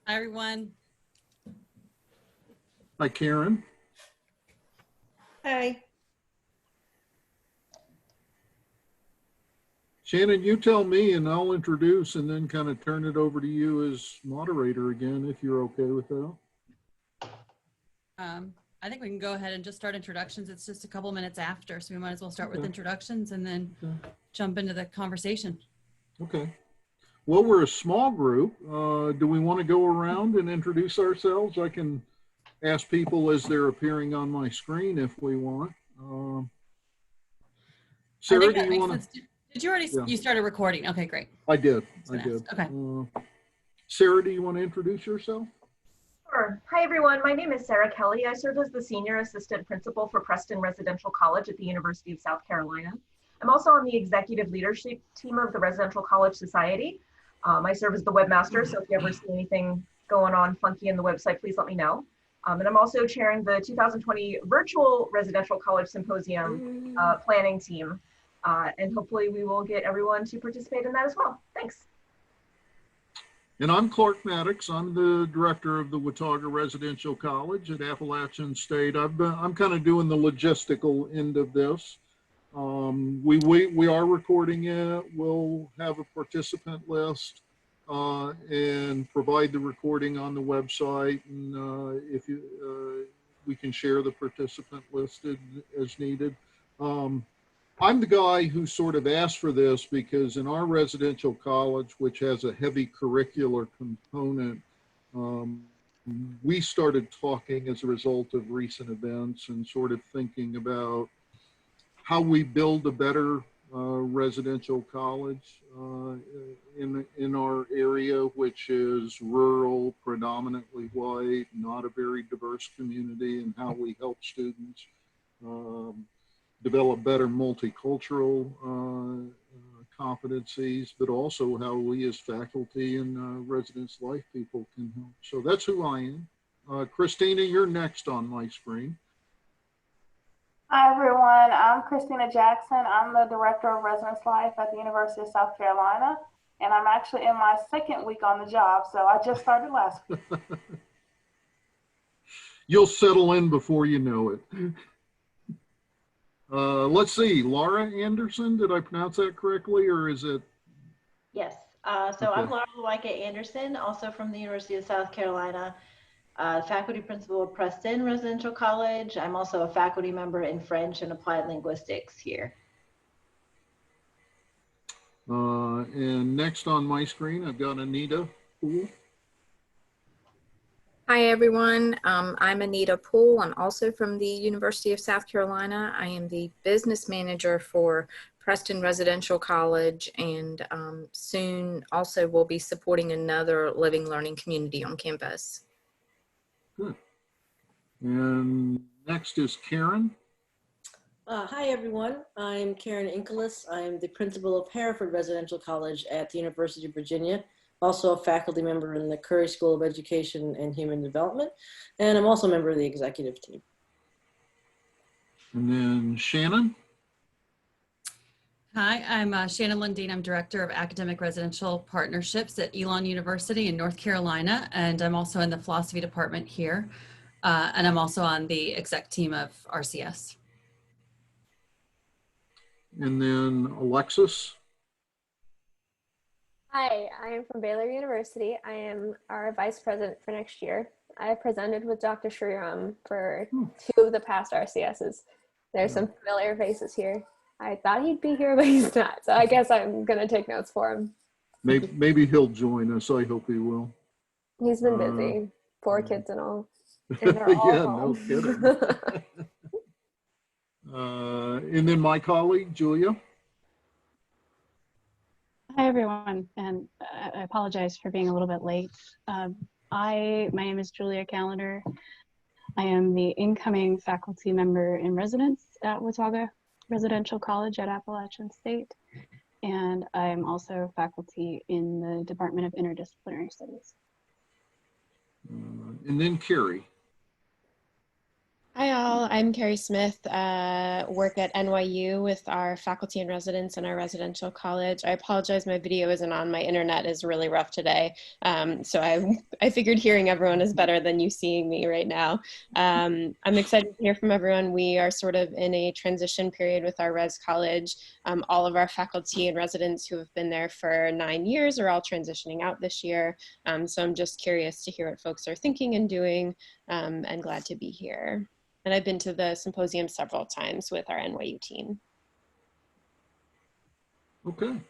Hi, everyone. Hi, Karen. Hi. Shannon, you tell me and I'll introduce and then kind of turn it over to you as moderator again, if you're okay with that. I think we can go ahead and just start introductions. It's just a couple minutes after, so we might as well start with introductions and then jump into the conversation. Okay. Well, we're a small group. Do we want to go around and introduce ourselves? I can ask people as they're appearing on my screen if we want. Sarah, do you want to? Did you already, you started recording? Okay, great. I did. I did. Okay. Sarah, do you want to introduce yourself? Sure. Hi, everyone. My name is Sarah Kelly. I serve as the Senior Assistant Principal for Preston Residential College at the University of South Carolina. I'm also on the executive leadership team of the Residential College Society. I serve as the webmaster, so if you ever see anything going on funky in the website, please let me know. And I'm also chairing the 2020 Virtual Residential College Symposium planning team. And hopefully we will get everyone to participate in that as well. Thanks. And I'm Clark Maddux. I'm the director of the Watauga Residential College at Appalachian State. I'm kind of doing the logistical end of this. We are recording it. We'll have a participant list and provide the recording on the website. And if you, we can share the participant listed as needed. I'm the guy who sort of asked for this because in our residential college, which has a heavy curricular component, we started talking as a result of recent events and sort of thinking about how we build a better residential college in our area, which is rural, predominantly white, not a very diverse community, and how we help students develop better multicultural competencies, but also how we as faculty and residence life people can help. So that's who I am. Christina, you're next on my screen. Hi, everyone. I'm Christina Jackson. I'm the Director of Residence Life at the University of South Carolina, and I'm actually in my second week on the job, so I just started last week. You'll settle in before you know it. Let's see, Lara Anderson, did I pronounce that correctly, or is it? Yes, so I'm Lara Anderson, also from the University of South Carolina, faculty principal of Preston Residential College. I'm also a faculty member in French and Applied Linguistics here. And next on my screen, I've got Anita Poole. Hi, everyone. I'm Anita Poole. I'm also from the University of South Carolina. I am the business manager for Preston Residential College, and soon also will be supporting another living learning community on campus. Good. And next is Karen. Hi, everyone. I'm Karen Inkelis. I'm the principal of Hereford Residential College at the University of Virginia. Also a faculty member in the Curry School of Education and Human Development, and I'm also a member of the executive team. And then Shannon. Hi, I'm Shannon Lundeen. I'm Director of Academic Residential Partnerships at Elon University in North Carolina, and I'm also in the philosophy department here, and I'm also on the exec team of RCS. And then Alexis. Hi, I am from Baylor University. I am our vice president for next year. I presented with Dr. Shriram for 2 of the past RCSs. There's some familiar faces here. I thought he'd be here, but he's not. So I guess I'm going to take notes for him. Maybe he'll join us. I hope he will. He's been busy. 4 kids and all. And they're all yeah, home. no kidding. And then my colleague, Julia. Hi, everyone, and I apologize for being a little bit late. My name is Julia Callander. I am the incoming faculty member in residence at Watauga Residential College at Appalachian State, and I am also faculty in the Department of Interdisciplinary Studies. And then Carrie. Hi all, I'm Carrie Smith, work at NYU with our faculty and residents in our residential college. I apologize, my video isn't on, my internet is really rough today. So I figured hearing everyone is better than you seeing me right now. I'm excited to hear from everyone. We are sort of in a transition period with our res college. All of our faculty and residents who have been there for 9 years are all transitioning out this year. So I'm just curious to hear what folks are thinking and doing, and glad to be here. And I've been to the symposium several times with our NYU team. Okay.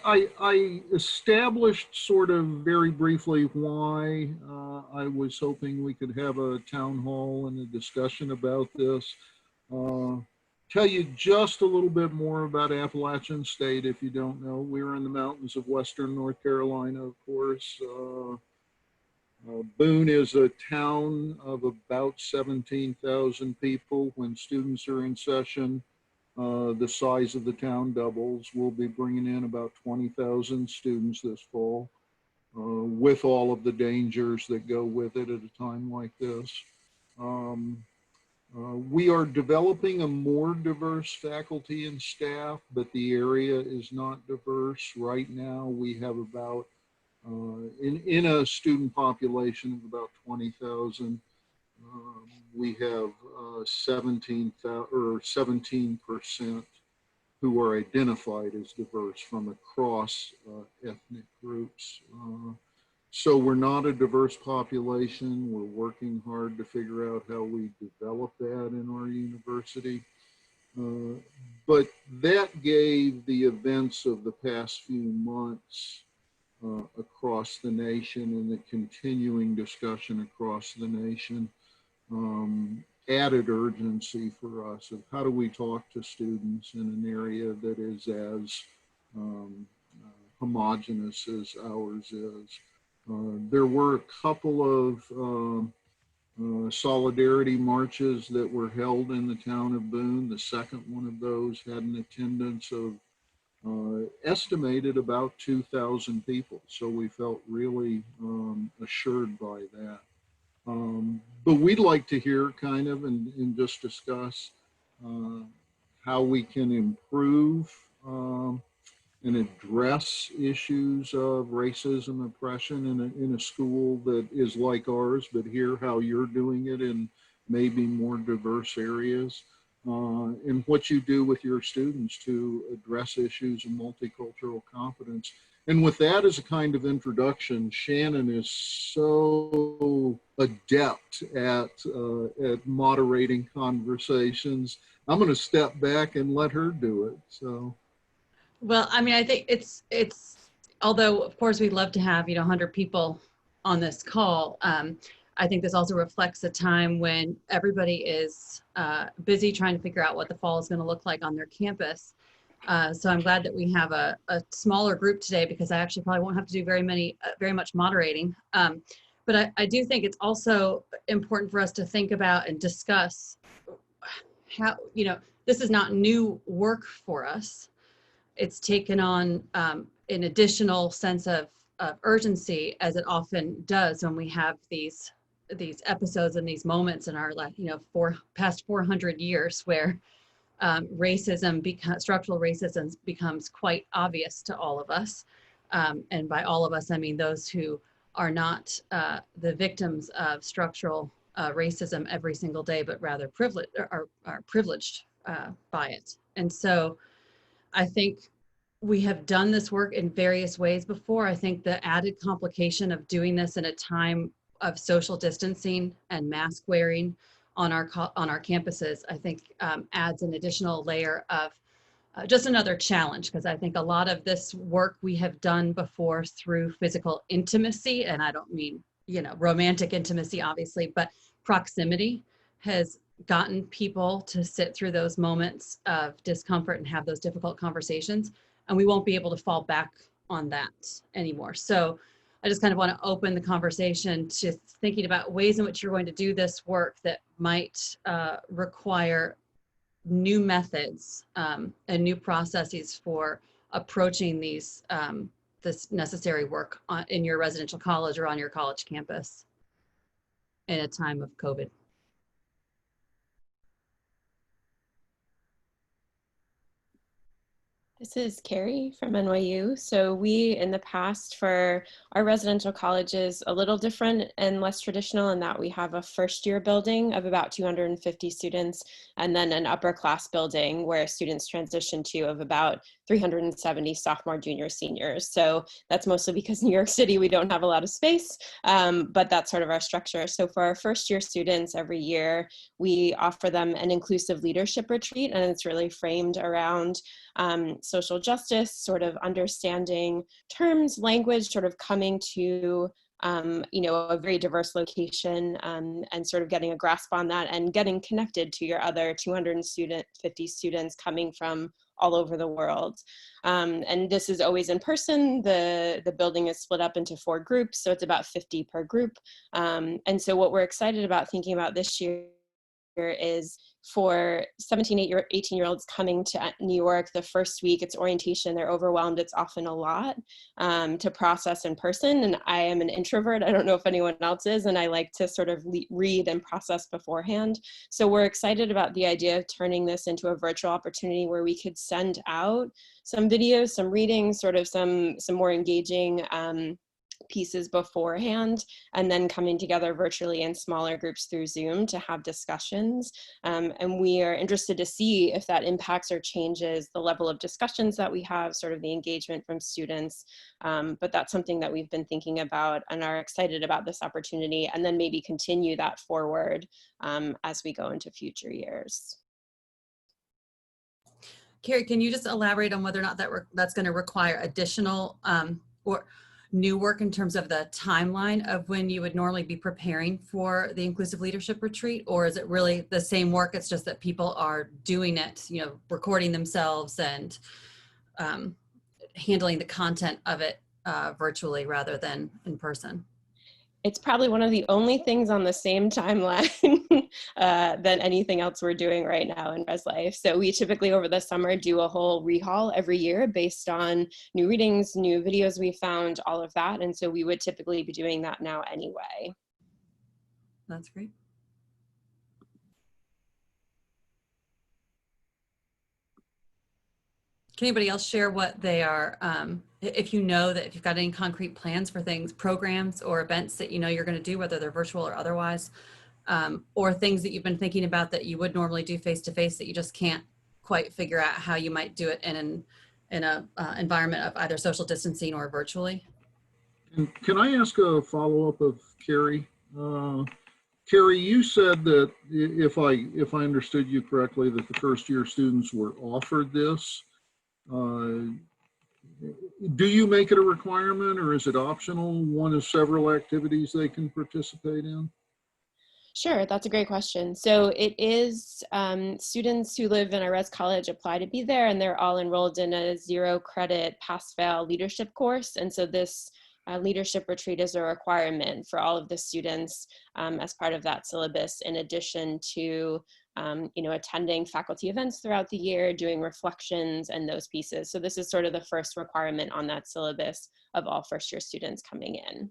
I established sort of very briefly why I was hoping we could have a town hall and a discussion about this. Tell you just a little bit more about Appalachian State if you don't know. We're in the mountains of Western North Carolina, of course. Boone is a town of about 17,000 people. When students are in session, the size of the town doubles. We'll be bringing in about 20,000 students this fall, with all of the dangers that go with it at a time like this. We are developing a more diverse faculty and staff, but the area is not diverse. Right now, we have about in a student population of about 20,000, we have 17% who are identified as diverse from across ethnic groups. So we're not a diverse population. We're working hard to figure out how we develop that in our university. But that gave the events of the past few months across the nation and the continuing discussion across the nation added urgency for us of how do we talk to students in an area that is as homogenous as ours is. There were a couple of solidarity marches that were held in the town of Boone. The second one of those had an attendance of estimated about 2,000 people. So we felt really assured by that. But we'd like to hear kind of and just discuss how we can improve and address issues of racism, oppression in a school that is like ours, but hear how you're doing it in maybe more diverse areas. And what you do with your students to address issues of multicultural competence. And with that as a kind of introduction, Shannon is so adept at moderating conversations. I'm going to step back and let her do it. So, well, I mean, I think it's although of course we'd love to have 100 people on this call. I think this also reflects a time when everybody is busy trying to figure out what the fall is going to look like on their campus. So I'm glad that we have a smaller group today because I actually probably won't have to do very much moderating. But I do think it's also important for us to think about and discuss how, this is not new work for us. It's taken on an additional sense of urgency, as it often does when we have these episodes and these moments in our past 400 years where structural racism becomes quite obvious to all of us. And by all of us, I mean those who are not the victims of structural racism every single day, but rather are privileged by it. And so I think we have done this work in various ways before. I think the added complication of doing this in a time of social distancing and mask wearing on our campuses, I think adds an additional layer of just another challenge, because I think a lot of this work we have done before through physical intimacy, and I don't mean romantic intimacy obviously, but proximity has gotten people to sit through those moments of discomfort and have those difficult conversations, and we won't be able to fall back on that anymore. So I just kind of want to open the conversation to thinking about ways in which you're going to do this work that might require new methods and new processes for approaching this necessary work in your residential college or on your college campus. in a time of COVID. This is Carrie from NYU. So we, in the past, for our residential colleges, a little different and less traditional in that we have a first year building of about 250 students, and then an upper class building where students transition to of about 370 sophomore, junior, seniors. So that's mostly because in New York City, we don't have a lot of space, but that's sort of our structure. So for our first year students every year, we offer them an inclusive leadership retreat, and it's really framed around social justice, sort of understanding terms, language, sort of coming to a very diverse location, and sort of getting a grasp on that and getting connected to your other 250 students coming from all over the world. And this is always in person. The building is split up into 4 groups, so it's about 50 per group. And so what we're excited about thinking about this year is for 18-year-olds coming to New York the first week, it's orientation, they're overwhelmed, it's often a lot to process in person. And I am an introvert, I don't know if anyone else is, and I like to sort of read and process beforehand. So we're excited about the idea of turning this into a virtual opportunity where we could send out some videos, some readings, sort of some more engaging pieces beforehand, and then coming together virtually in smaller groups through Zoom to have discussions. And we are interested to see if that impacts or changes the level of discussions that we have, sort of the engagement from students. But that's something that we've been thinking about and are excited about this opportunity, and then maybe continue that forward as we go into future years. Carrie, can you just elaborate on whether or not that's going to require additional or new work in terms of the timeline of when you would normally be preparing for the inclusive leadership retreat? Or is it really the same work, it's just that people are doing it, recording themselves and handling the content of it virtually rather than in person? It's probably one of the only things on the same timeline than anything else we're doing right now in Res Life. So we typically over the summer do a whole rehaul every year based on new readings, new videos we found, all of that. And so we would typically be doing that now anyway. That's great. Can anybody else share what they are, if you've got any concrete plans for things, programs or events that you're going to do, whether they're virtual or otherwise, or things that you've been thinking about that you would normally do face-to-face that you just can't quite figure out how you might do it in an environment of either social distancing or virtually? And can I ask a follow-up of Carrie? Carrie, you said that if I understood you correctly, that the first year students were offered this. Do you make it a requirement, or is it optional, one of several activities they can participate in? Sure, that's a great question. So it is students who live in a res college apply to be there, and they're all enrolled in a 0-credit pass-fail leadership course. And so this leadership retreat is a requirement for all of the students as part of that syllabus, in addition to attending faculty events throughout the year, doing reflections and those pieces. So this is sort of the first requirement on that syllabus of all first year students coming in.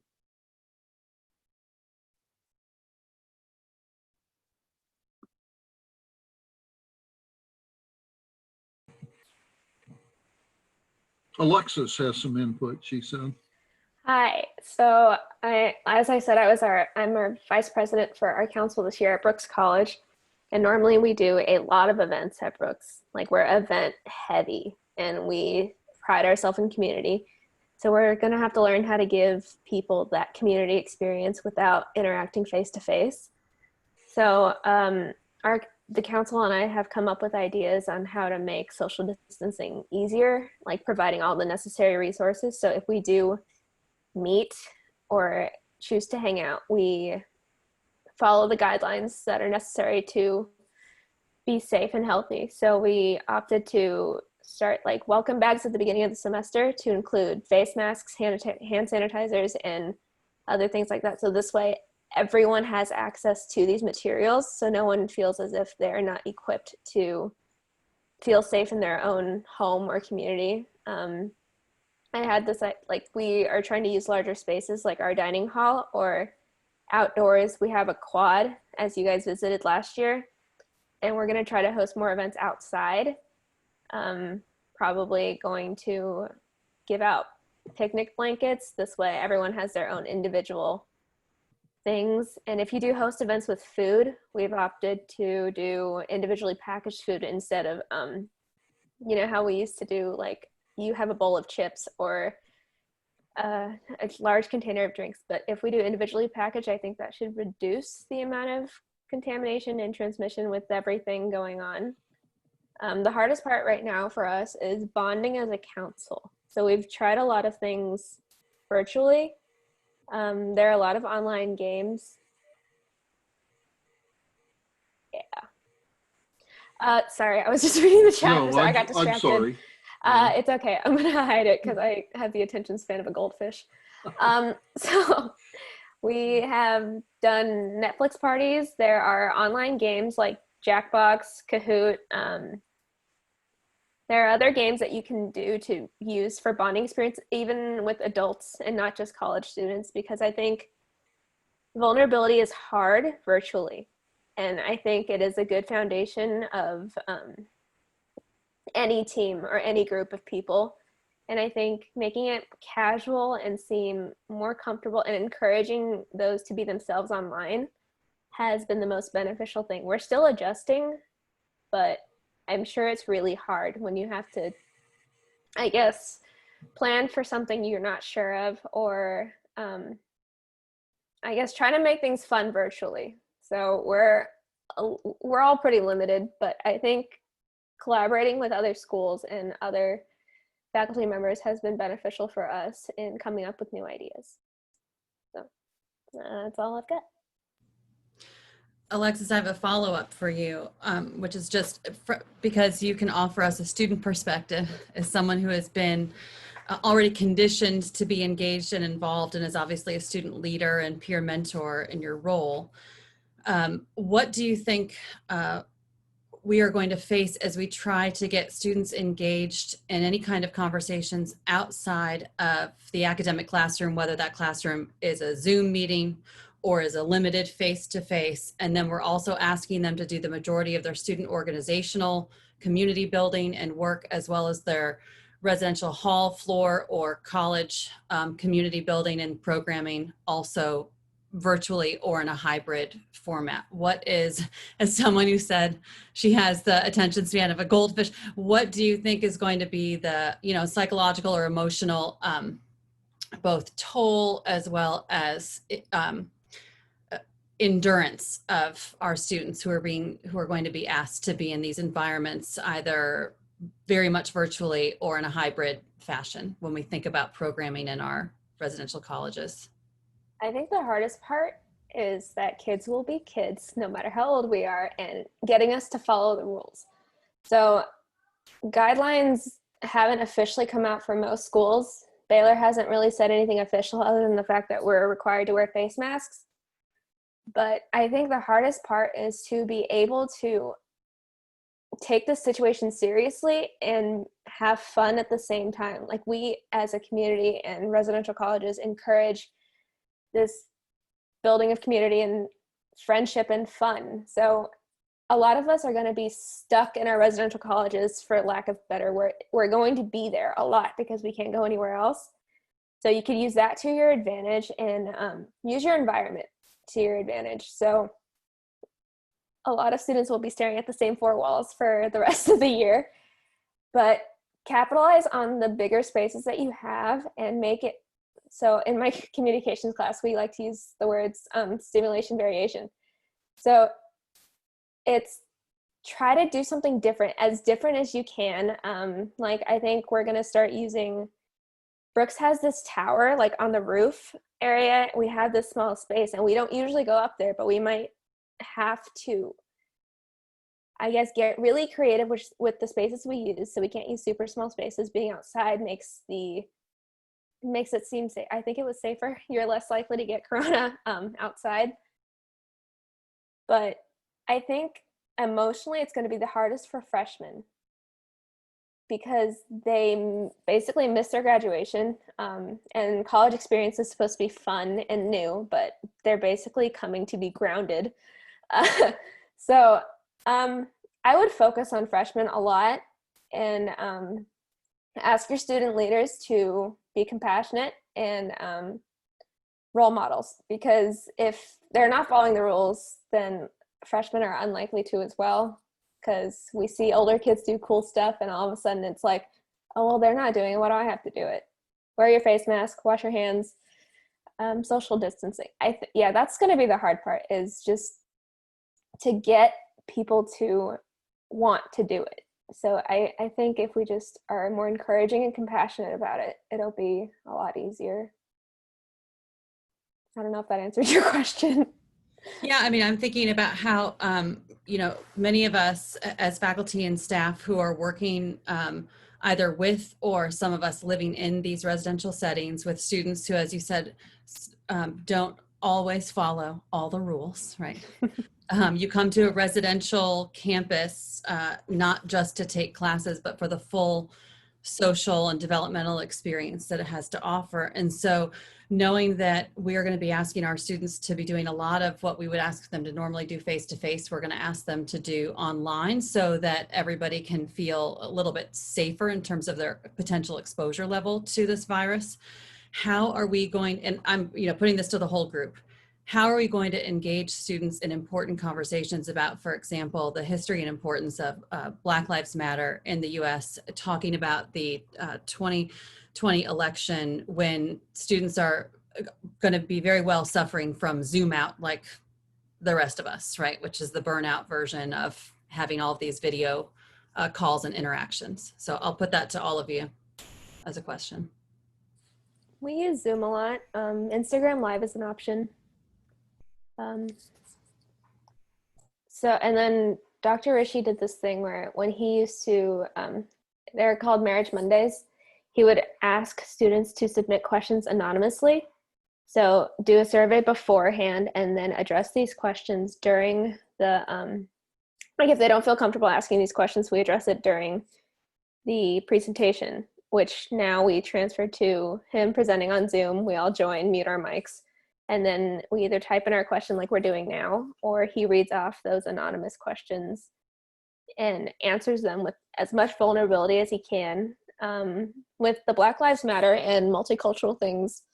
Alexis has some input, she said. Hi. So as I said, I'm our vice president for our council this year at Brooks College. And normally we do a lot of events at Brooks. Like, we're event heavy and we pride ourselves in community. So we're going to have to learn how to give people that community experience without interacting face to face. So the council and I have come up with ideas on how to make social distancing easier, like providing all the necessary resources. So if we do meet or choose to hang out, we follow the guidelines that are necessary to be safe and healthy. So we opted to start like welcome bags at the beginning of the semester to include face masks, hand sanitizers, and other things like that. So this way everyone has access to these materials, so no one feels as if they're not equipped to feel safe in their own home or community. I had this, like, we are trying to use larger spaces like our dining hall or outdoors. We have a quad, as you guys visited last year, and we're going to try to host more events outside. Probably going to give out picnic blankets. This way everyone has their own individual things. And if you do host events with food, we've opted to do individually packaged food instead of, you know, how we used to do, like, you have a bowl of chips or a large container of drinks. But if we do individually packaged, I think that should reduce the amount of contamination and transmission with everything going on. The hardest part right now for us is bonding as a council. So we've tried a lot of things virtually. There are a lot of online games. Yeah. Sorry, I was just reading the chat, No, so I got distracted. I'm sorry. It's okay. I'm gonna hide it because I have the attention span of a goldfish. So we have done Netflix parties. There are online games like Jackbox, Kahoot. There are other games that you can do to use for bonding experience, even with adults and not just college students, because I think vulnerability is hard virtually. And I think it is a good foundation of any team or any group of people. And I think making it casual and seem more comfortable and encouraging those to be themselves online has been the most beneficial thing. We're still adjusting, but I'm sure it's really hard when you have to, I guess, plan for something you're not sure of, or I guess try to make things fun virtually. So we're all pretty limited, but I think collaborating with other schools and other faculty members has been beneficial for us in coming up with new ideas. So that's all I've got. Alexis, I have a follow-up for you, which is just because you can offer us a student perspective as someone who has been already conditioned to be engaged and involved and is obviously a student leader and peer mentor in your role. What do you think we are going to face as we try to get students engaged in any kind of conversations outside of the academic classroom, whether that classroom is a Zoom meeting or is a limited face-to-face, and then we're also asking them to do the majority of their student organizational, community building and work, as well as their residential hall floor or college community building and programming also virtually or in a hybrid format. What is, as someone who said she has the attention span of a goldfish, what do you think is going to be the, you know, psychological or emotional both toll as well as endurance of our students who are going to be asked to be in these environments, either very much virtually or in a hybrid fashion, when we think about programming in our residential colleges? I think the hardest part is that kids will be kids no matter how old we are, and getting us to follow the rules. So guidelines haven't officially come out for most schools. Baylor hasn't really said anything official other than the fact that we're required to wear face masks. But I think the hardest part is to be able to take this situation seriously and have fun at the same time. Like, we as a community and residential colleges encourage this building of community and friendship and fun. So a lot of us are going to be stuck in our residential colleges, for lack of better word. We're going to be there a lot because we can't go anywhere else. So you could use that to your advantage and use your environment to your advantage. So a lot of students will be staring at the same four walls for the rest of the year, but capitalize on the bigger spaces that you have and make it. So in my communications class, we like to use the words stimulation variation. So it's try to do something different as you can. Like, I think we're going to start using, Brooks has this tower like on the roof area. We have this small space and we don't usually go up there, but we might have to, I guess, get really creative with the spaces we use. So we can't use super small spaces. Being outside makes it seem safe. I think it was safer. You're less likely to get corona outside. But I think emotionally it's going to be the hardest for freshmen. because they basically miss their graduation, and college experience is supposed to be fun and new, but they're basically coming to be grounded. So I would focus on freshmen a lot, and ask your student leaders to be compassionate and role models, because if they're not following the rules, then freshmen are unlikely to as well, because we see older kids do cool stuff and all of a sudden it's like, oh, well, they're not doing it, why do I have to do it? Wear your face mask, wash your hands, social distancing. Yeah, that's going to be the hard part, is just to get people to want to do it. So I think if we just are more encouraging and compassionate about it, it'll be a lot easier. I don't know if that answers your question. Yeah, I mean, I'm thinking about how, you know, many of us as faculty and staff who are working either with, or some of us living in these residential settings with students who, as you said, don't always follow all the rules, right? You come to a residential campus, not just to take classes, but for the full social and developmental experience that it has to offer. And so knowing that we are going to be asking our students to be doing a lot of what we would ask them to normally do face-to-face, we're going to ask them to do online, so that everybody can feel a little bit safer in terms of their potential exposure level to this virus. How are we going, and I'm, you know, putting this to the whole group, how are we going to engage students in important conversations about, for example, the history and importance of Black Lives Matter in the US, talking about the 2020 election, when students are going to be very well suffering from Zoom out like the rest of us, right? Which is the burnout version of having all of these video calls and interactions. So I'll put that to all of you as a question. We use Zoom a lot. Instagram Live is an option. So, and then Dr. Rishi did this thing where when he used to, they're called Marriage Mondays, he would ask students to submit questions anonymously. So do a survey beforehand and then address these questions during the, like if they don't feel comfortable asking these questions, we address it during the presentation, which now we transfer to him presenting on Zoom. We all join, mute our mics, and then we either type in our question like we're doing now, or he reads off those anonymous questions and answers them with as much vulnerability as he can. With the Black Lives Matter and multicultural things,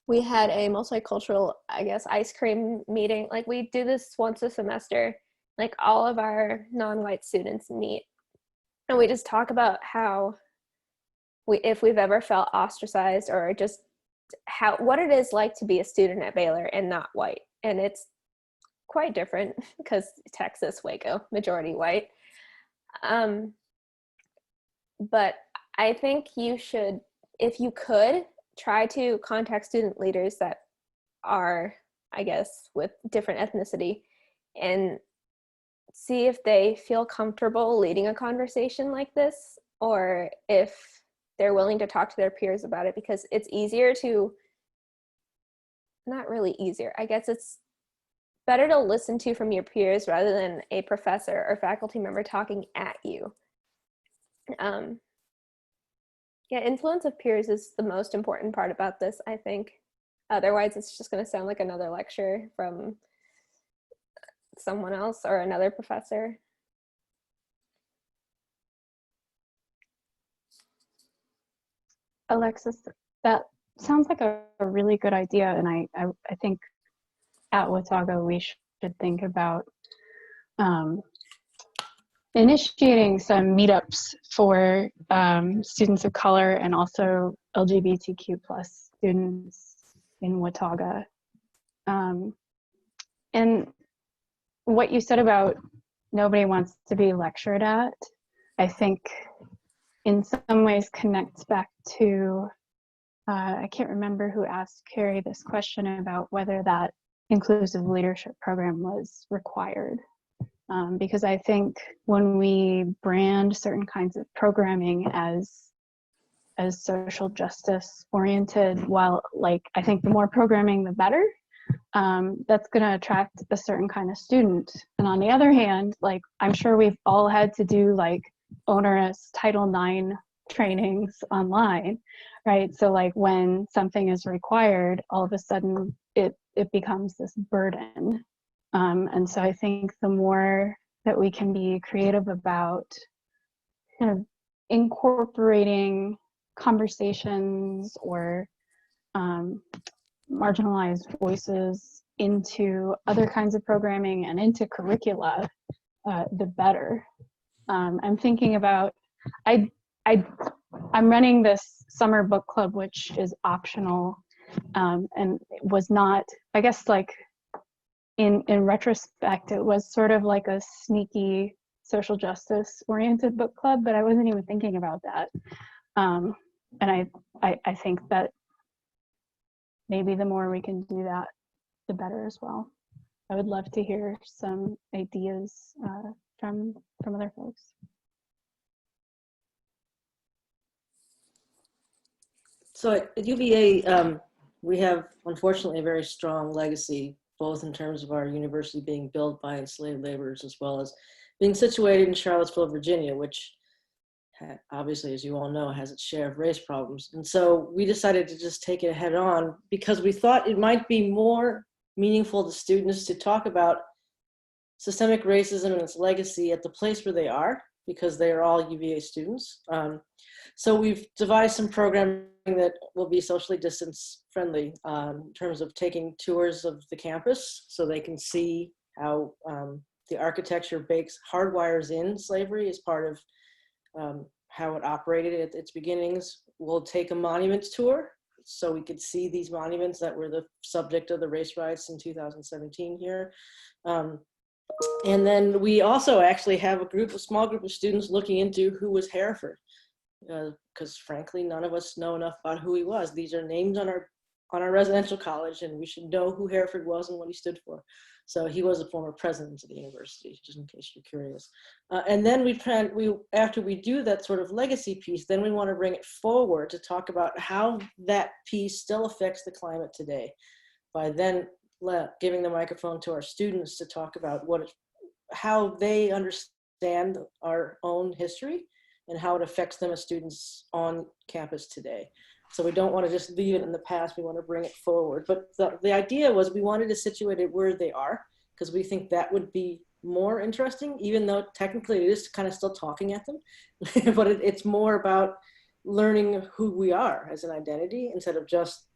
we had a multicultural, I guess, ice cream meeting. Like we do this once a semester, like all of our non-white students meet, and we just talk about how if we've ever felt ostracized, or just what it is like to be a student at Baylor and not white. And it's quite different because Texas, Waco, majority white. But I think you should, if you could, try to contact student leaders that are, I guess, with different ethnicity, and see if they feel comfortable leading a conversation like this, or if they're willing to talk to their peers about it, because it's easier to, not really easier, I guess it's better to listen to from your peers rather than a professor or faculty member talking at you. Yeah, influence of peers is the most important part about this, I think. Otherwise, it's just going to sound like another lecture from someone else or another professor. Alexis, that sounds like a really good idea, and I think at Watauga we should think about initiating some meetups for students of color and also LGBTQ+ students in Watauga. And what you said about nobody wants to be lectured at, I think in some ways connects back to, I can't remember who asked Carrie this question about whether that inclusive leadership program was required. Because I think when we brand certain kinds of programming as social justice oriented, while like, I think the more programming, the better, that's gonna attract a certain kind of student. And on the other hand, like, I'm sure we've all had to do like onerous Title IX trainings online, right? So like when something is required, all of a sudden it becomes this burden. And so I think the more that we can be creative about kind of incorporating conversations or marginalized voices into other kinds of programming and into curricula, the better. I'm thinking about, I'm running this summer book club, which is optional, and was not, I guess, like in retrospect, it was sort of like a sneaky social justice oriented book club, but I wasn't even thinking about that. And I think that maybe the more we can do that, the better as well. I would love to hear some ideas from other folks. So at UVA, we have unfortunately a very strong legacy, both in terms of our university being built by enslaved laborers, as well as being situated in Charlottesville, Virginia, which obviously, as you all know, has its share of race problems. And so we decided to just take it head on because we thought it might be more meaningful to students to talk about systemic racism and its legacy at the place where they are, because they are all UVA students. So we've devised some programming that will be socially distance friendly in terms of taking tours of the campus so they can see how the architecture hardwires in slavery as part of how it operated at its beginnings. We'll take a monuments tour so we could see these monuments that were the subject of the race riots in 2017 here. And then we also actually have a small group of students looking into who was Hereford, because frankly, none of us know enough about who he was. These are names on our residential college, and we should know who Hereford was and what he stood for. So he was a former president of the university, just in case you're curious. And then after we do that sort of legacy piece, then we want to bring it forward to talk about how that piece still affects the climate today, by then giving the microphone to our students to talk about how they understand our own history and how it affects them as students on campus today. So we don't want to just leave it in the past, we want to bring it forward. But the idea was we wanted to situate it where they are, because we think that would be more interesting, even though technically it is kind of still talking at them. But it's more about learning who we are as an identity instead of just,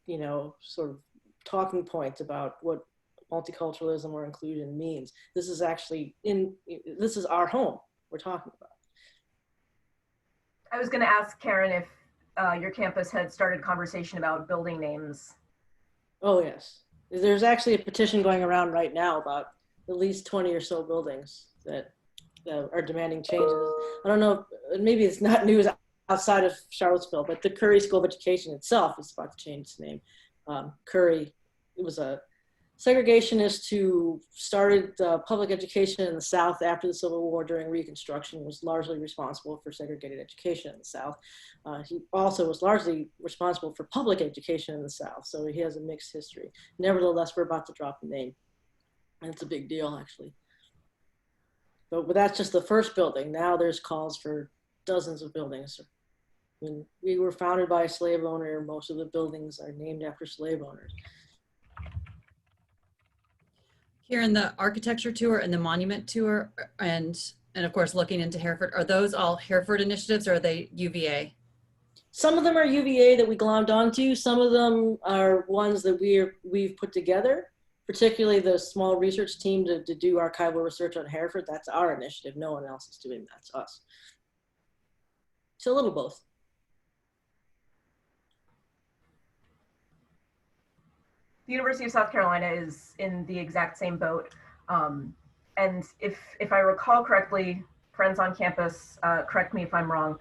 sort of talking points about what multiculturalism or inclusion means. This is actually this is our home we're talking about. I was going to ask Karen if your campus had started conversation about building names. Oh yes, there's actually a petition going around right now about at least 20 or so buildings that are demanding changes. I don't know, maybe it's not news outside of Charlottesville, but the Curry School of Education itself is about to change its name. Curry, it was a segregationist who started public education in the South after the Civil War during Reconstruction, was largely responsible for segregated education in the South. He also was largely responsible for public education in the South, so he has a mixed history. Nevertheless, we're about to drop the name, and it's a big deal, actually. But that's just the first building. Now there's calls for dozens of buildings. When we were founded by a slave owner, most of the buildings are named after slave owners. Here in the architecture tour and the monument tour, and of course looking into Hereford, are those all Hereford initiatives or are they UVA? Some of them are UVA that we glommed onto. Some of them are ones that we've put together, particularly the small research team to do archival research on Hereford. That's our initiative. No one else is doing that. It's us. It's a little both. The University of South Carolina is in the exact same boat. And if I recall correctly, friends on campus, correct me if I'm wrong.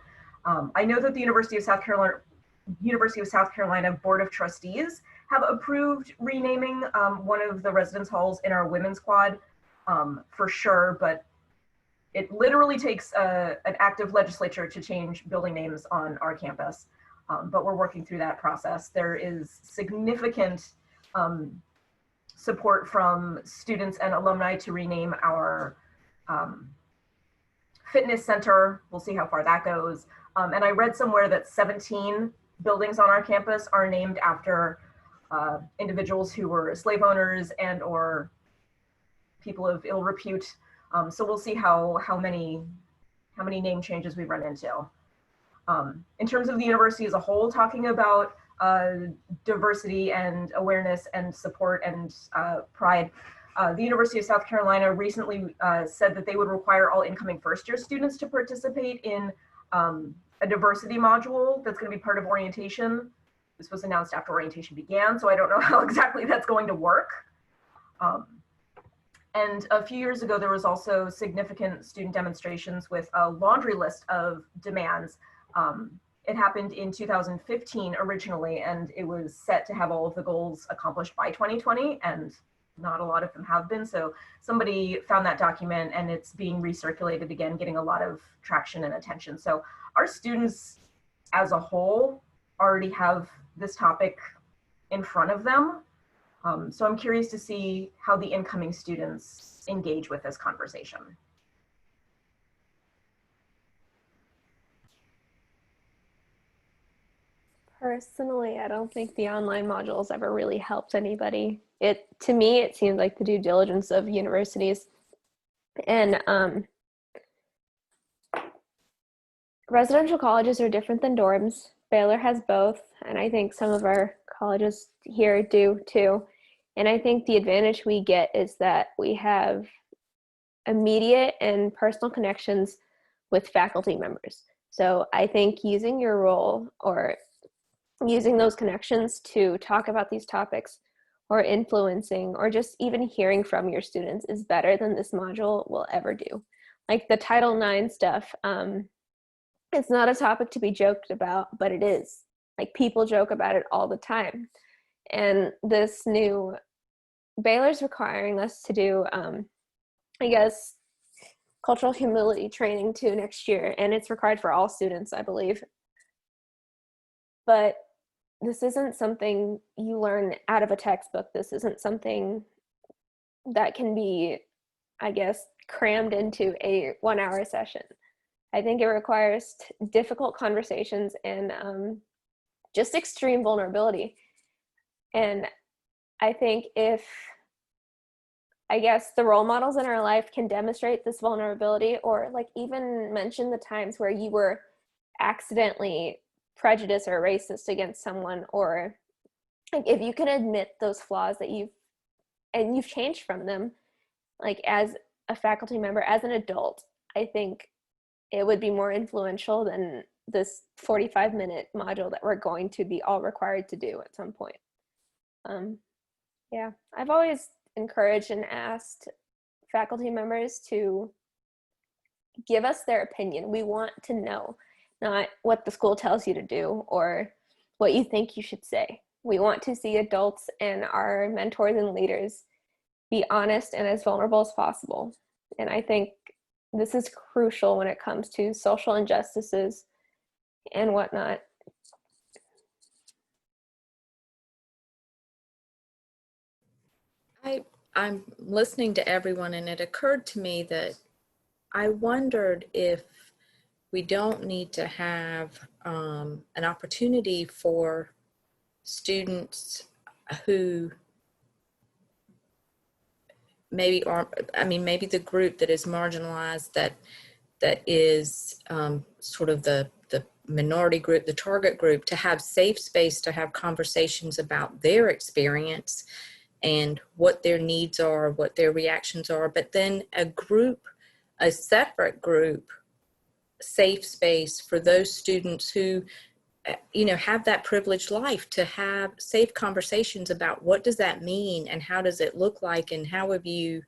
I know that the University of South Carolina Board of Trustees have approved renaming one of the residence halls in our women's quad for sure, but it literally takes an active legislature to change building names on our campus. But we're working through that process. There is significant support from students and alumni to rename our fitness center, we'll see how far that goes. And I read somewhere that 17 buildings on our campus are named after individuals who were slave owners and or people of ill repute. So we'll see how many name changes we run into. In terms of the university as a whole, talking about diversity and awareness and support and pride, the University of South Carolina recently said that they would require all incoming first-year students to participate in a diversity module that's going to be part of orientation. This was announced after orientation began, so I don't know how exactly that's going to work. And a few years ago, there was also significant student demonstrations with a laundry list of demands. It happened in 2015 originally, and it was set to have all of the goals accomplished by 2020, and not a lot of them have been. So somebody found that document and it's being recirculated again, getting a lot of traction and attention. So our students as a whole already have this topic in front of them. So I'm curious to see how the incoming students engage with this conversation. Personally, I don't think the online modules ever really helped anybody. To me, it seems like the due diligence of universities. And residential colleges are different than dorms. Baylor has both, and I think some of our colleges here do too. And I think the advantage we get is that we have immediate and personal connections with faculty members. So I think using your role or using those connections to talk about these topics or influencing or just even hearing from your students is better than this module will ever do. Like the Title IX stuff, it's not a topic to be joked about, but it is. Like people joke about it all the time. And this new, Baylor's requiring us to do, I guess, cultural humility training too next year. And it's required for all students, I believe. But this isn't something you learn out of a textbook. This isn't something that can be, I guess, crammed into a 1-hour session. I think it requires difficult conversations and just extreme vulnerability. And I think if, I guess, the role models in our life can demonstrate this vulnerability or like even mention the times where you were accidentally prejudiced or racist against someone, or like if you can admit those flaws that you've changed from them, like as a faculty member, as an adult, I think it would be more influential than this 45-minute module that we're going to be all required to do at some point. Yeah, I've always encouraged and asked faculty members to give us their opinion. We want to know, not what the school tells you to do or what you think you should say. We want to see adults and our mentors and leaders be honest and as vulnerable as possible. And I think this is crucial when it comes to social injustices and whatnot. I'm listening to everyone, and it occurred to me that I wondered if we don't need to have an opportunity for students who maybe are, I mean, maybe the group that is marginalized, that is sort of the minority group, the target group, to have safe space to have conversations about their experience and what their needs are, what their reactions are, but then a separate group, safe space for those students who, have that privileged life to have safe conversations about what does that mean and how does it look like and how have you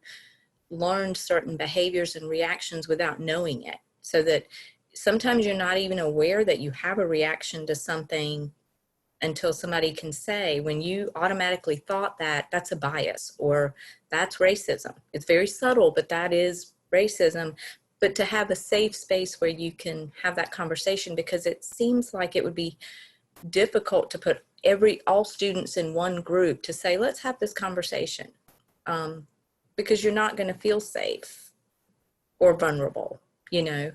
learned certain behaviors and reactions without knowing it, so that sometimes you're not even aware that you have a reaction to something until somebody can say, when you automatically thought that, that's a bias or that's racism. It's very subtle, but that is racism. But to have a safe space where you can have that conversation, because it seems like it would be difficult to put all students in one group to say, let's have this conversation, because you're not going to feel safe or vulnerable. you know,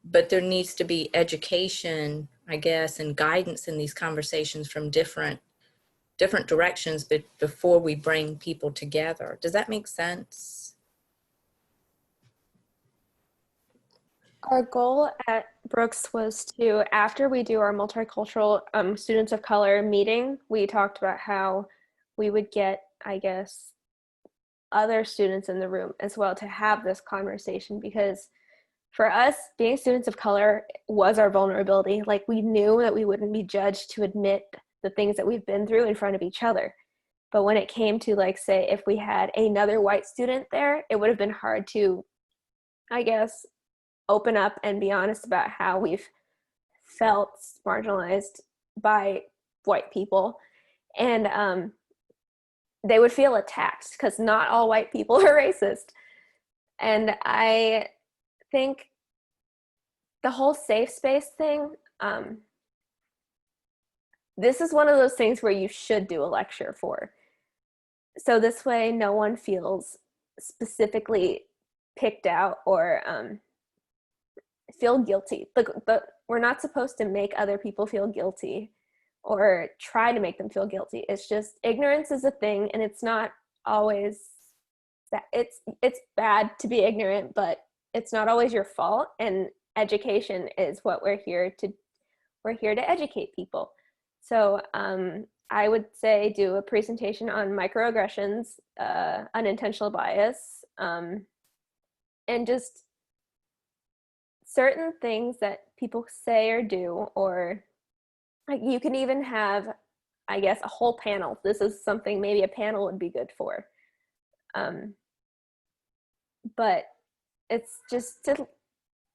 but there needs to be education, I guess, and guidance in these conversations from different directions before we bring people together. Does that make sense? Our goal at Brooks was to, after we do our multicultural students of color meeting, we talked about how we would get, I guess, other students in the room as well to have this conversation, because for us, being students of color was our vulnerability. Like, we knew that we wouldn't be judged to admit the things that we've been through in front of each other. But when it came to, like, say, if we had another white student there, it would have been hard to, I guess, open up and be honest about how we've felt marginalized by white people. And they would feel attacked because not all white people are racist. And I think the whole safe space thing, this is one of those things where you should do a lecture for. So this way no one feels specifically picked out or feel guilty. But we're not supposed to make other people feel guilty or try to make them feel guilty. It's just, ignorance is a thing, and it's not always that it's bad to be ignorant, but it's not always your fault. And education is what we're here to educate people. So I would say do a presentation on microaggressions, unintentional bias, and just certain things that people say or do, or like you can even have, I guess, a whole panel. This is something maybe a panel would be good for. But it's just to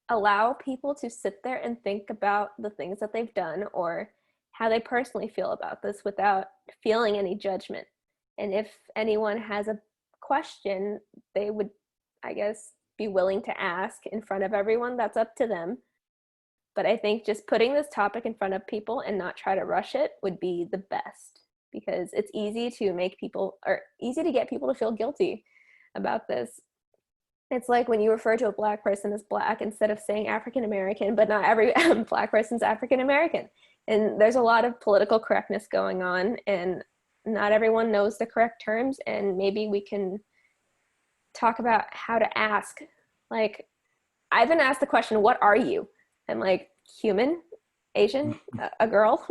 allow people to sit there and think about the things that they've done or how they personally feel about this without feeling any judgment. And if anyone has a question, they would, I guess, be willing to ask in front of everyone. That's up to them. But I think just putting this topic in front of people and not try to rush it would be the best, because it's easy to get people to feel guilty about this. It's like when you refer to a Black person as Black instead of saying African American, but not every Black person's African American. And there's a lot of political correctness going on, and not everyone knows the correct terms. And maybe we can talk about how to ask. Like, I've been asked the question, what are you? I'm like, human, Asian, a girl.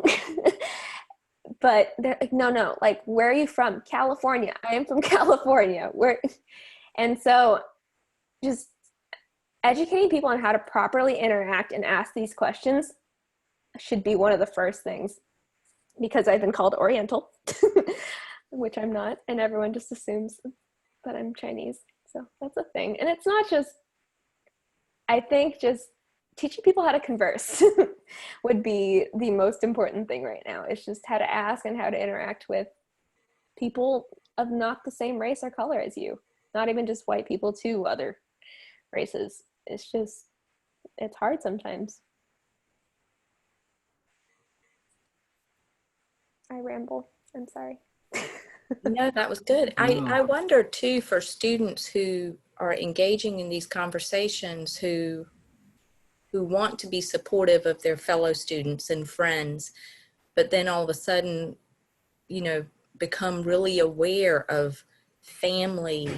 But they're like, no, like, where are you from? California. I am from California. And so just educating people on how to properly interact and ask these questions should be one of the first things, because I've been called Oriental, which I'm not, and everyone just assumes that I'm Chinese. So that's a thing. And it's not just, I think just teaching people how to converse would be the most important thing right now. It's just how to ask and how to interact with people of not the same race or color as you, not even just white people, to other races. It's just, it's hard sometimes. I ramble. I'm sorry. No, that was good. I wonder too, for students who are engaging in these conversations, who want to be supportive of their fellow students and friends, but then all of a sudden, become really aware of family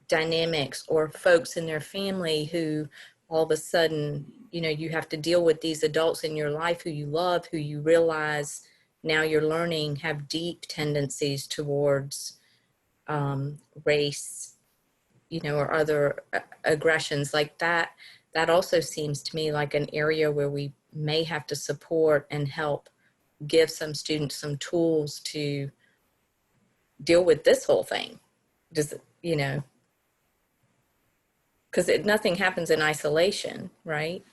dynamics or folks in their family who all of a sudden, you have to deal with these adults in your life who you love, who you realize now you're learning have deep tendencies towards race, or other aggressions like that. That also seems to me like an area where we may have to support and help give some students some tools to deal with this whole thing. Because nothing happens in isolation, right?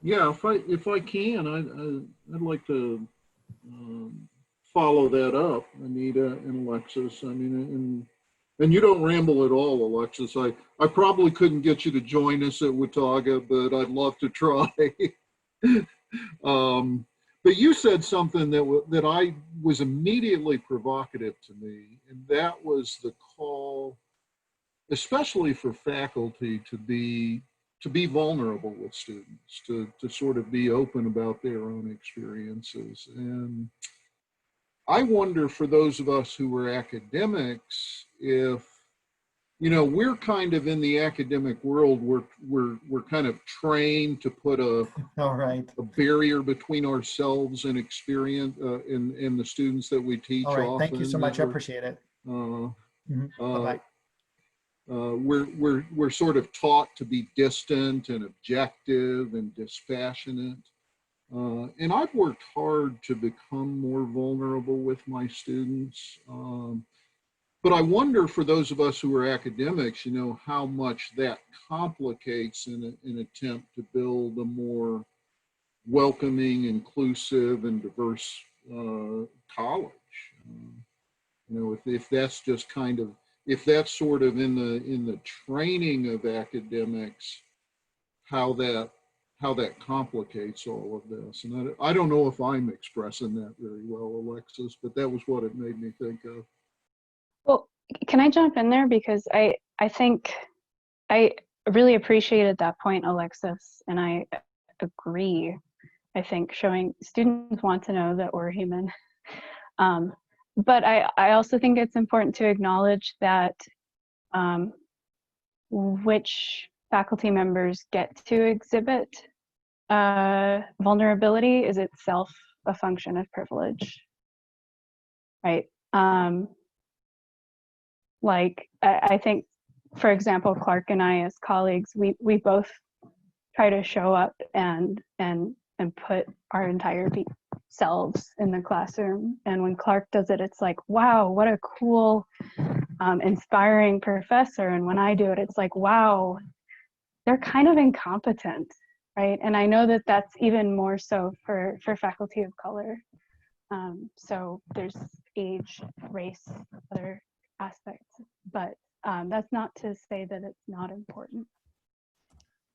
Yeah, if I can, I'd like to follow that up, Anita and Alexis. I mean, and you don't ramble at all, Alexis. I probably couldn't get you to join us at Watauga, but I'd love to try. But you said something that I was immediately provocative to me, and that was the call especially for faculty to be vulnerable with students, to sort of be open about their own experiences. And I wonder, for those of us who are academics, if, you know, we're kind of in the academic world, we're kind of trained to put a barrier between ourselves and experience in the students that we teach. All right, often. thank you so much. I appreciate it. Bye-bye. We're sort of taught to be distant and objective and dispassionate. And I've worked hard to become more vulnerable with my students. But I wonder, for those of us who are academics, you know, how much that complicates in an attempt to build a more welcoming, inclusive, and diverse college. You know, if that's just kind of, if that's sort of in the training of academics, how that complicates all of this. And I don't know if I'm expressing that very well, Alexis, but that was what it made me think of. Well, can I jump in there? Because I think I really appreciated that point, Alexis, and I agree. I think showing students want to know that we're human. But I also think it's important to acknowledge that which faculty members get to exhibit vulnerability is itself a function of privilege, right? Like, I think, for example, Clark and I as colleagues, we both try to show up and put our entire selves in the classroom. And when Clark does it, it's like, wow, what a cool, inspiring professor. And when I do it, it's like, wow, they're kind of incompetent, right? And I know that that's even more so for faculty of color. So there's age, race, other aspects, but that's not to say that it's not important.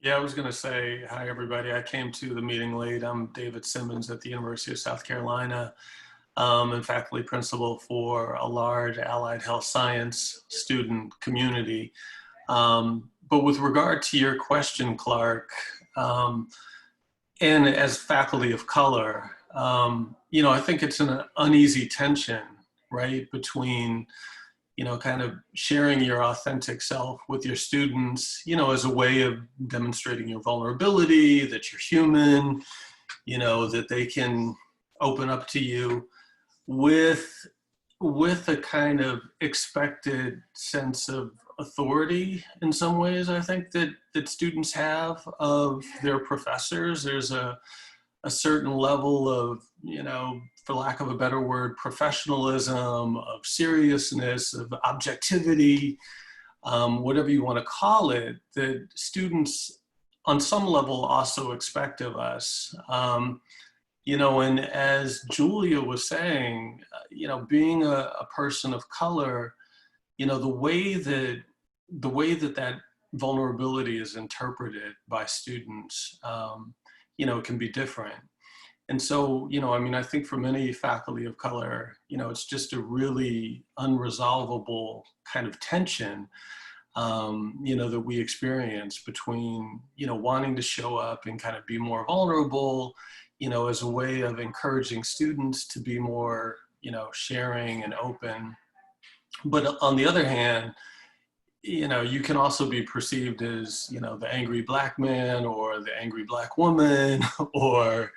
Yeah, I was going to say, hi, everybody. I came to the meeting late. I'm David Simmons at the University of South Carolina, and faculty principal for a large allied health science student community. But with regard to your question, Clark, and as faculty of color, you know, I think it's an uneasy tension, right, between, you know, kind of sharing your authentic self with your students, you know, as a way of demonstrating your vulnerability, that you're human, you know, that they can open up to you with a kind of expected sense of authority in some ways, I think, that students have of their professors. There's a certain level of, you know, for lack of a better word, professionalism, of seriousness, of objectivity, whatever you want to call it, that students on some level also expect of us. You know, and as Julia was saying, you know, being a person of color, you know, the way that vulnerability is interpreted by students, you know, can be different. And so, you know, I mean, I think for many faculty of color, you know, it's just a really unresolvable kind of tension, you know, that we experience between, you know, wanting to show up and kind of be more vulnerable, you know, as a way of encouraging students to be more, you know, sharing and open. But on the other hand, you know, you can also be perceived as, you know, the angry Black man or the angry Black woman, or,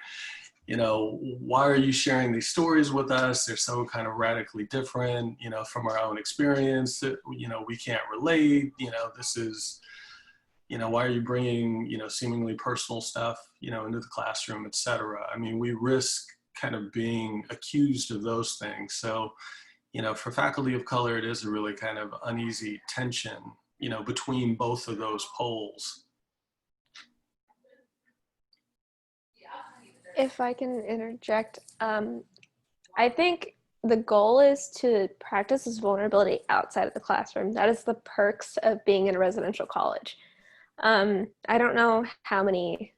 you know, why are you sharing these stories with us? They're so kind of radically different, you know, from our own experience that, you know, we can't relate. You know, this is, you know, why are you bringing, you know, seemingly personal stuff, you know, into the classroom, et cetera. I mean, we risk kind of being accused of those things. So, you know, for faculty of color, it is a really kind of uneasy tension, you know, between both of those poles. If I can interject, I think the goal is to practice this vulnerability outside of the classroom. That is the perks of being in a residential college. I don't know how many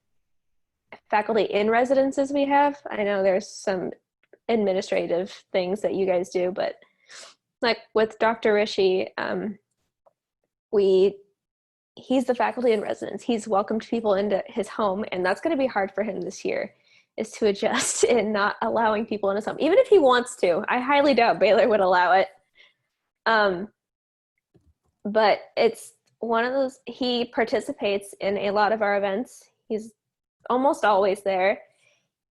faculty in residences we have. I know there's some administrative things that you guys do, but like with Dr. Rishi, he's the faculty in residence. He's welcomed people into his home, and that's going to be hard for him this year, is to adjust in not allowing people in his home, even if he wants to. I highly doubt Baylor would allow it. But it's one of those, he participates in a lot of our events. He's almost always there.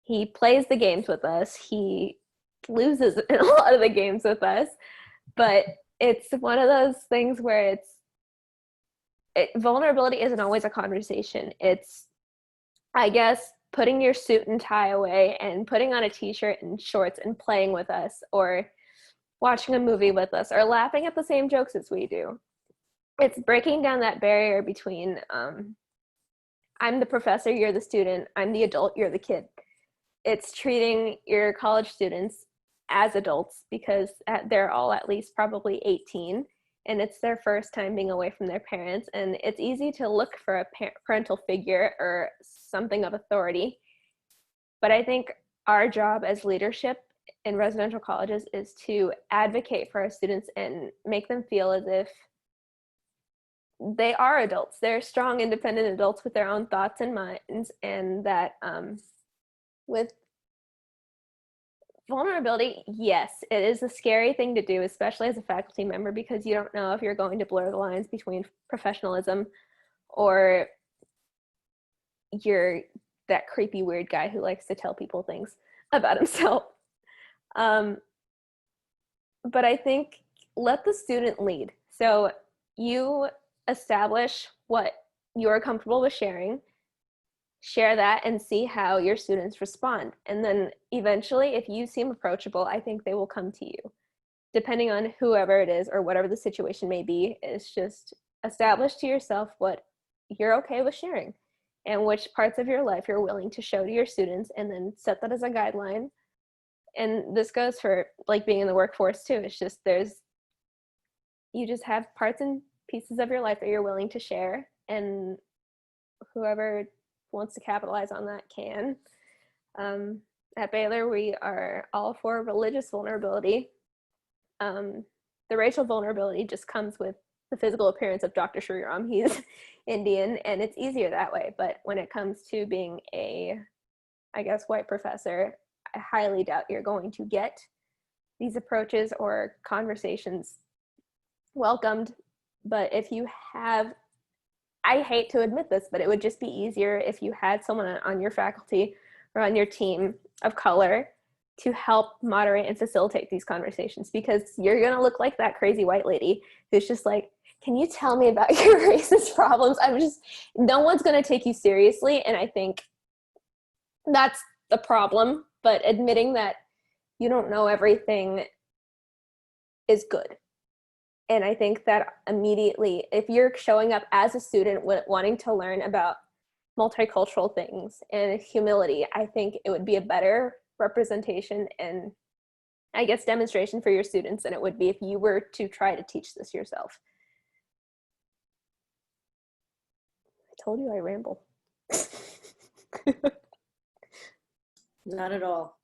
He plays the games with us. He loses in a lot of the games with us, but it's one of those things where vulnerability isn't always a conversation. It's, I guess, putting your suit and tie away and putting on a t-shirt and shorts and playing with us, or watching a movie with us, or laughing at the same jokes as we do. It's breaking down that barrier between I'm the professor, you're the student, I'm the adult, you're the kid. It's treating your college students as adults, because they're all at least probably 18, and it's their first time being away from their parents, and it's easy to look for a parental figure or something of authority. But I think our job as leadership in residential colleges is to advocate for our students and make them feel as if they are adults. They're strong, independent adults with their own thoughts and minds, and that with vulnerability, yes, it is a scary thing to do, especially as a faculty member, because you don't know if you're going to blur the lines between professionalism or you're that creepy weird guy who likes to tell people things about himself. But I think let the student lead. So you establish what you're comfortable with sharing, share that, and see how your students respond. And then eventually, if you seem approachable, I think they will come to you. Depending on whoever it is or whatever the situation may be, it's just establish to yourself what you're okay with sharing and which parts of your life you're willing to show to your students, and then set that as a guideline. And this goes for like being in the workforce too. It's just you just have parts and pieces of your life that you're willing to share, and whoever wants to capitalize on that can. At Baylor, we are all for religious vulnerability. The racial vulnerability just comes with the physical appearance of Dr. Sriram. He's Indian, and it's easier that way. But when it comes to being a, I guess, white professor, I highly doubt you're going to get these approaches or conversations welcomed. But if you have, I hate to admit this, but it would just be easier if you had someone on your faculty or on your team of color to help moderate and facilitate these conversations, because you're going to look like that crazy white lady who's just like, can you tell me about your racist problems? No one's going to take you seriously. And I think that's the problem. But admitting that you don't know everything is good. And I think that immediately, if you're showing up as a student wanting to learn about multicultural things and humility, I think it would be a better representation and, I guess, demonstration for your students than it would be if you were to try to teach this yourself. I told you I ramble. Not at all.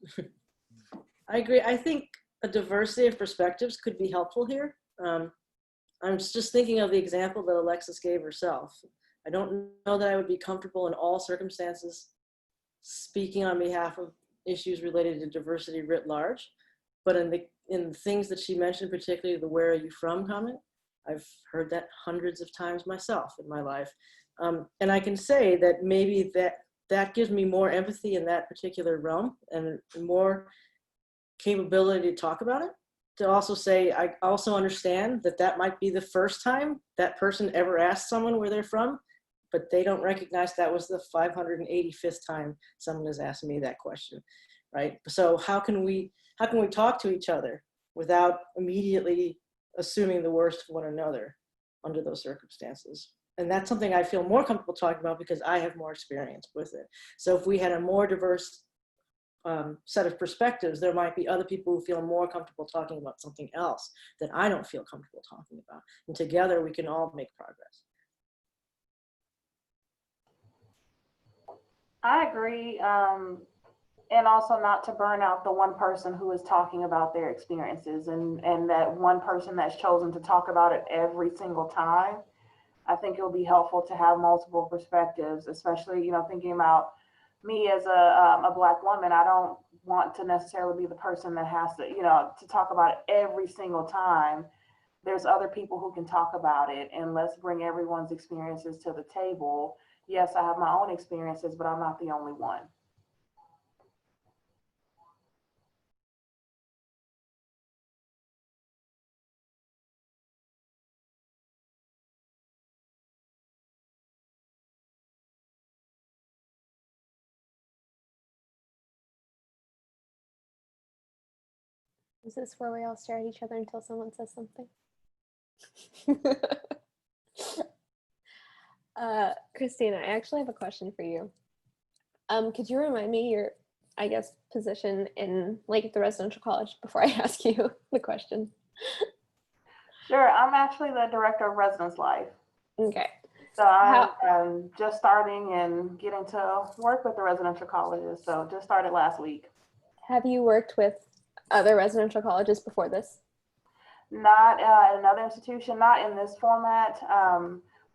I agree. I think a diversity of perspectives could be helpful here. I'm just thinking of the example that Alexis gave herself. I don't know that I would be comfortable in all circumstances speaking on behalf of issues related to diversity writ large, but in the things that she mentioned, particularly the "where are you from" comment, I've heard that hundreds of times myself in my life. And I can say that maybe that gives me more empathy in that particular realm and more capability to talk about it. To also say, I also understand that might be the first time that person ever asked someone where they're from, but they don't recognize that was the 585th time someone has asked me that question, right? So how can we talk to each other without immediately assuming the worst of one another under those circumstances? And that's something I feel more comfortable talking about because I have more experience with it. So if we had a more diverse set of perspectives, there might be other people who feel more comfortable talking about something else that I don't feel comfortable talking about. And together we can all make progress. I agree. And also not to burn out the one person who is talking about their experiences and that one person that's chosen to talk about it every single time. I think it'll be helpful to have multiple perspectives, especially, you know, thinking about me as a Black woman. I don't want to necessarily be the person that has to, you know, to talk about it every single time. There's other people who can talk about it, and let's bring everyone's experiences to the table. Yes, I have my own experiences, but I'm not the only one. Is this where we all stare at each other until someone says something? Christina, I actually have a question for you. Could you remind me your, I guess, position in like the residential college before I ask you the question? Sure, I'm actually the director of residence life. Okay. So I'm just starting and getting to work with the residential colleges. So just started last week. Have you worked with other residential colleges before this? Not at another institution, not in this format.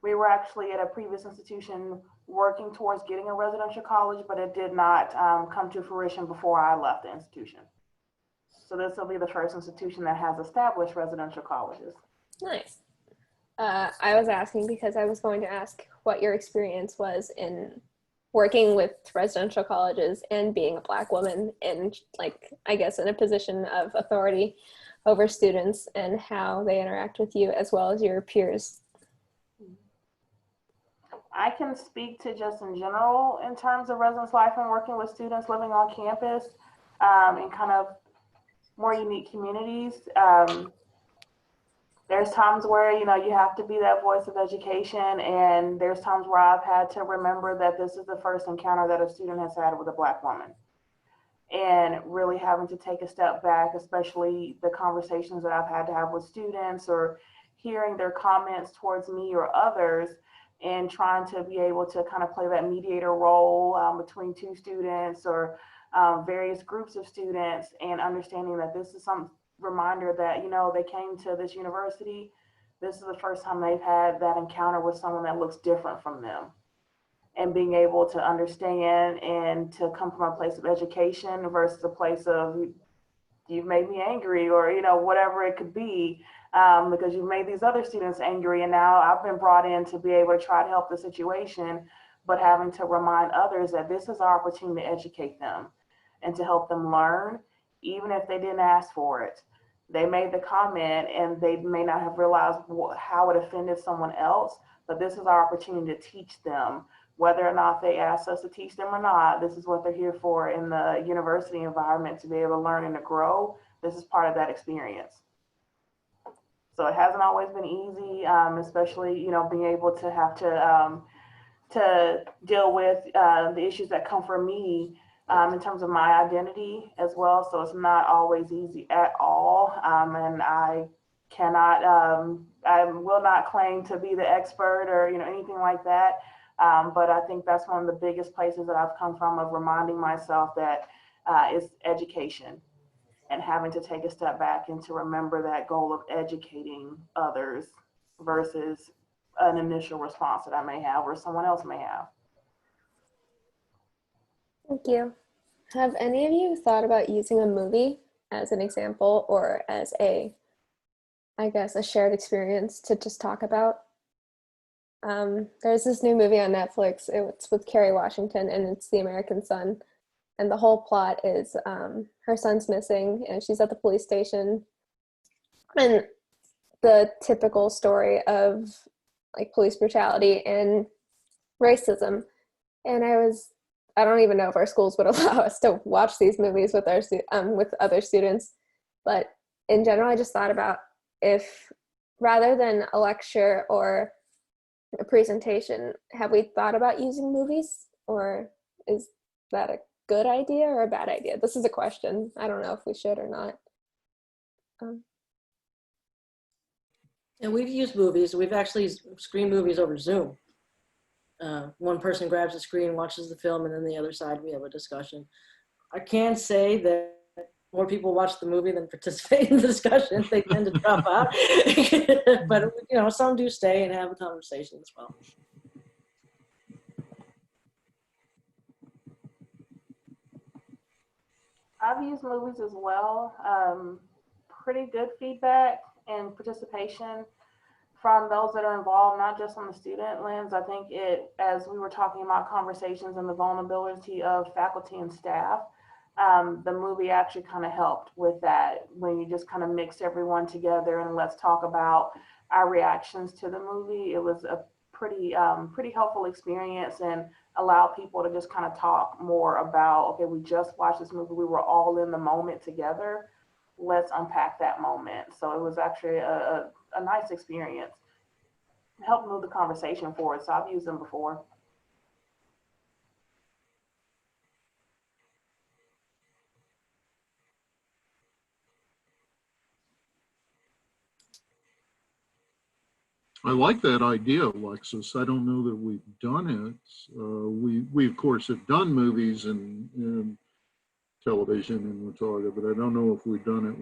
We were actually at a previous institution working towards getting a residential college, but it did not come to fruition before I left the institution. So this will be the first institution that has established residential colleges. Nice. I was asking because I was going to ask what your experience was in working with residential colleges and being a Black woman in, like, I guess, in a position of authority over students and how they interact with you as well as your peers. I can speak to just in general in terms of residence life and working with students living on campus in kind of more unique communities. There's times where, you know, you have to be that voice of education, and there's times where I've had to remember that this is the first encounter that a student has had with a Black woman. And really having to take a step back, especially the conversations that I've had to have with students or hearing their comments towards me or others, and trying to be able to kind of play that mediator role between two students or various groups of students, and understanding that this is some reminder that, you know, they came to this university, this is the first time they've had that encounter with someone that looks different from them. And being able to understand and to come from a place of education versus a place of, you've made me angry, or, you know, whatever it could be, because you've made these other students angry, and now I've been brought in to be able to try to help the situation, but having to remind others that this is our opportunity to educate them and to help them learn, even if they didn't ask for it. They made the comment and they may not have realized how it offended someone else, but this is our opportunity to teach them. Whether or not they ask us to teach them or not, this is what they're here for in the university environment, to be able to learn and to grow. This is part of that experience. So it hasn't always been easy, especially, you know, being able to have to deal with the issues that come from me in terms of my identity as well. So it's not always easy at all. And I cannot, I will not claim to be the expert or, you know, anything like that. But I think that's one of the biggest places that I've come from, of reminding myself that is education, and having to take a step back and to remember that goal of educating others versus an initial response that I may have or someone else may have. Thank you. Have any of you thought about using a movie as an example, or as a, I guess, a shared experience to just talk about? There's this new movie on Netflix. It's with Kerry Washington, and it's The American Son. And the whole plot is her son's missing, and she's at the police station. And the typical story of like police brutality and racism. And I don't even know if our schools would allow us to watch these movies with our with other students. But in general, I just thought about if, rather than a lecture or a presentation, have we thought about using movies, or is that a good idea or a bad idea? This is a question. I don't know if we should or not. And we've used movies. We've actually screened movies over Zoom. One person grabs the screen, watches the film, and then the other side we have a discussion. I can say that more people watch the movie than participate in the discussion. They tend to drop out. But, you know, some do stay and have a conversation as well. I've used movies as well. Pretty good feedback and participation from those that are involved, not just on the student lens. I think as we were talking about conversations and the vulnerability of faculty and staff, the movie actually kind of helped with that, when you just kind of mix everyone together and let's talk about our reactions to the movie. It was a pretty helpful experience and allowed people to just kind of talk more about, okay, we just watched this movie, we were all in the moment together, let's unpack that moment. So it was actually a nice experience. It helped move the conversation forward. So I've used them before. I like that idea, Alexis. I don't know that we've done it. We of course have done movies and television in Watauga, but I don't know if we've done it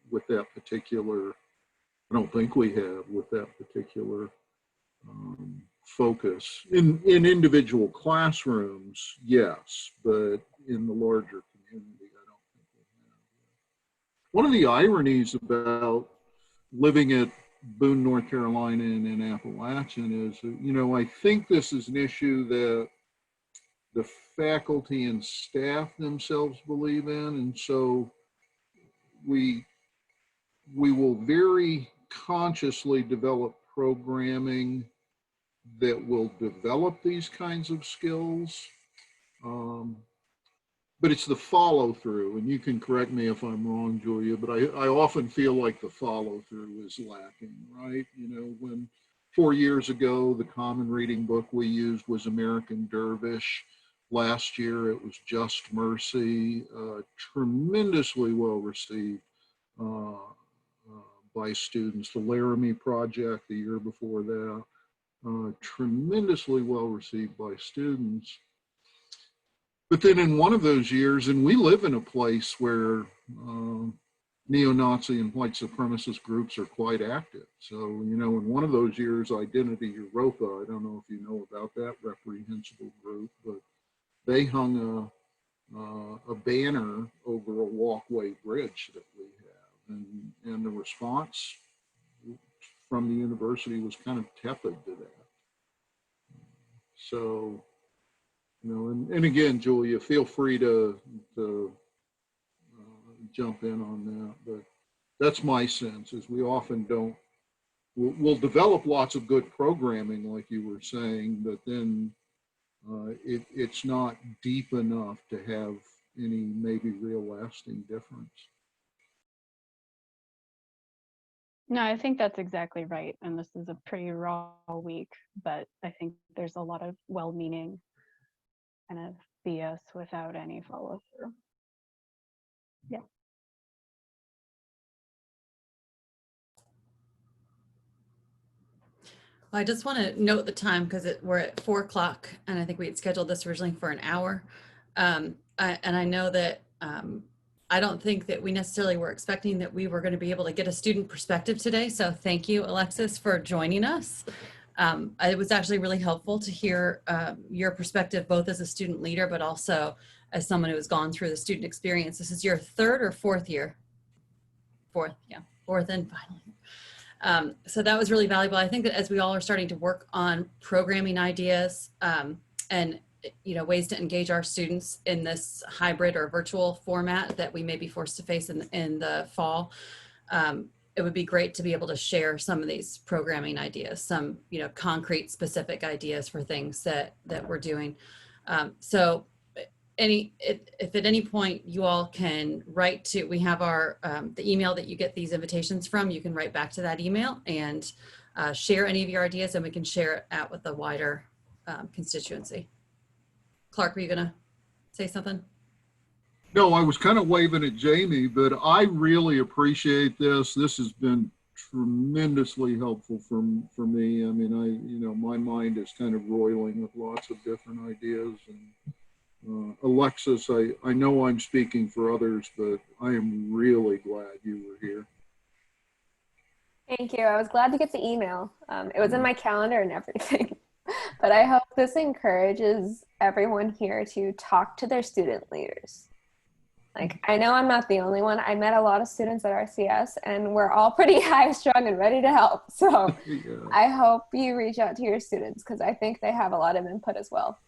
with that particular. I don't think we have with that particular focus. In individual classrooms, yes, but in the larger community, I don't think we have. One of the ironies about living at Boone, North Carolina and in Appalachian is, you know, I think this is an issue that the faculty and staff themselves believe in, and so we will very consciously develop programming that will develop these kinds of skills. But it's the follow through, and you can correct me if I'm wrong, Julia, but I often feel like the follow through is lacking, right? You know, when 4 years ago, the common reading book we used was American Dervish. Last year, it was Just Mercy, tremendously well received by students. The Laramie Project the year before that, tremendously well received by students. But then in one of those years, and we live in a place where neo-Nazi and white supremacist groups are quite active. So, you know, in one of those years, Identity Europa, I don't know if you know about that reprehensible group, but they hung a banner over a walkway bridge that we have. And the response from the university was kind of tepid to that. So, you know, and again, Julia, feel free to jump in on that, but that's my sense, is we often don't, we'll develop lots of good programming like you were saying, but then it's not deep enough to have any maybe real lasting difference. No, I think that's exactly right. And this is a pretty raw week, but I think there's a lot of well-meaning kind of BS without any follow through. Yeah. I just want to note the time because we're at 4 o'clock, and I think we had scheduled this originally for an hour. And I know that I don't think that we necessarily were expecting that we were going to be able to get a student perspective today. So thank you, Alexis, for joining us. It was actually really helpful to hear your perspective, both as a student leader, but also as someone who has gone through the student experience. This is your 3rd or 4th year? 4th, yeah, 4th and final. So that was really valuable. I think that as we all are starting to work on programming ideas and ways to engage our students in this hybrid or virtual format that we may be forced to face in the fall, it would be great to be able to share some of these programming ideas, some concrete specific ideas for things that we're doing. So if at any point you all can write to, we have our the email that you get these invitations from, you can write back to that email and share any of your ideas, and we can share it out with the wider constituency. Clark, were you gonna say something? No, I was kind of waving at Jamie, but I really appreciate this. This has been tremendously helpful for me. I mean, my mind is kind of roiling with lots of different ideas, and Alexis, I know I'm speaking for others, but I am really glad you were here. Thank you. I was glad to get the email. It was in my calendar and everything. But I hope this encourages everyone here to talk to their student leaders. Like, I know I'm not the only one. I met a lot of students at RCS and we're all pretty high strung and ready to help. So Yeah. I hope you reach out to your students because I think they have a lot of input as well.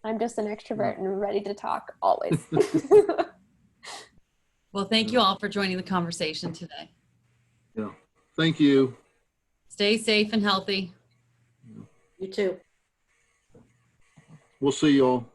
I'm just an extrovert and ready to talk always. Well, thank you all for joining the conversation today. Yeah. Thank you. Stay safe and healthy. You too. We'll see y'all.